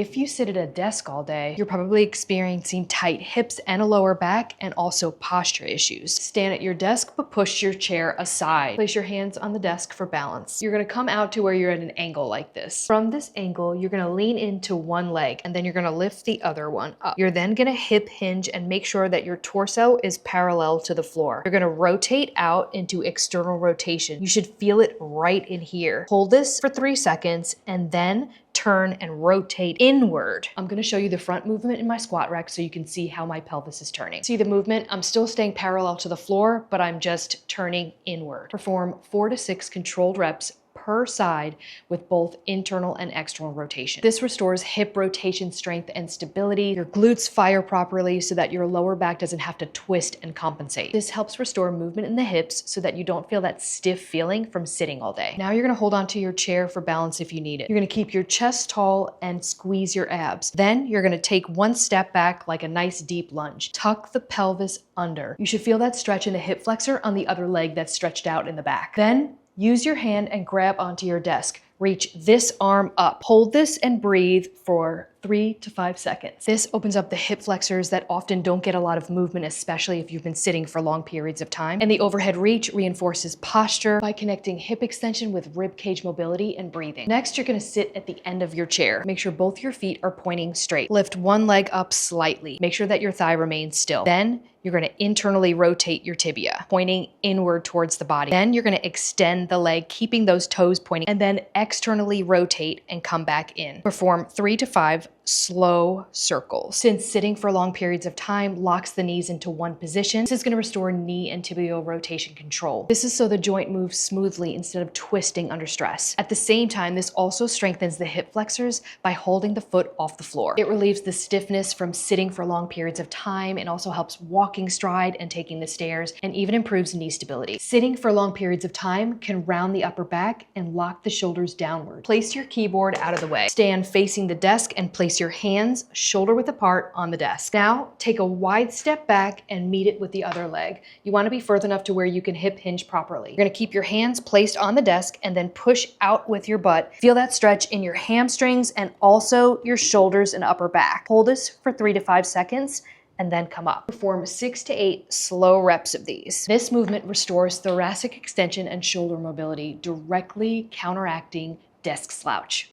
If you sit at a desk all day, you're probably experiencing tight hips and a lower back and also posture issues. Stand at your desk, but push your chair aside. Place your hands on the desk for balance. You're gonna come out to where you're at an angle like this. From this angle, you're gonna lean into one leg and then you're gonna lift the other one up. You're then gonna hip hinge and make sure that your torso is parallel to the floor. You're gonna rotate out into external rotation. You should feel it right in here. Hold this for 3 seconds and then turn and rotate inward. I'm gonna show you the front movement in my squat rack so you can see how my pelvis is turning. See the movement? I'm still staying parallel to the floor, but I'm just turning inward. Perform 4 to 6 controlled reps per side with both internal and external rotation. This restores hip rotation strength and stability. Your glutes fire properly so that your lower back doesn't have to twist and compensate. This helps restore movement in the hips so that you don't feel that stiff feeling from sitting all day. Now you're gonna hold onto your chair for balance if you need it. You're gonna keep your chest tall and squeeze your abs. Then you're gonna take one step back like a nice deep lunge. Tuck the pelvis under. You should feel that stretch in the hip flexor on the other leg that's stretched out in the back. Then use your hand and grab onto your desk. Reach this arm up. Hold this and breathe for 3 to 5 seconds. This opens up the hip flexors that often don't get a lot of movement, especially if you've been sitting for long periods of time. And the overhead reach reinforces posture by connecting hip extension with rib cage mobility and breathing. Next, you're gonna sit at the end of your chair. Make sure both your feet are pointing straight. Lift one leg up slightly. Make sure that your thigh remains still. Then you're gonna internally rotate your tibia, pointing inward towards the body. Then you're gonna extend the leg, keeping those toes pointing, and then externally rotate and come back in. Perform 3 to 5 slow circles. Since sitting for long periods of time locks the knees into one position, this is going to restore knee and tibial rotation control. This is so the joint moves smoothly instead of twisting under stress. At the same time, this also strengthens the hip flexors by holding the foot off the floor. It relieves the stiffness from sitting for long periods of time and also helps walking stride and taking the stairs, and even improves knee stability. Sitting for long periods of time can round the upper back and lock the shoulders downward. Place your keyboard out of the way. Stand facing the desk and place your hands shoulder width apart on the desk. Now, take a wide step back and meet it with the other leg. You want to be further enough to where you can hip hinge properly. You're going to keep your hands placed on the desk and then push out with your butt. Feel that stretch in your hamstrings and also your shoulders and upper back. Hold this for 3 to 5 seconds and then come up. Perform 6 to 8 slow reps of these. This movement restores thoracic extension and shoulder mobility, directly counteracting desk slouch.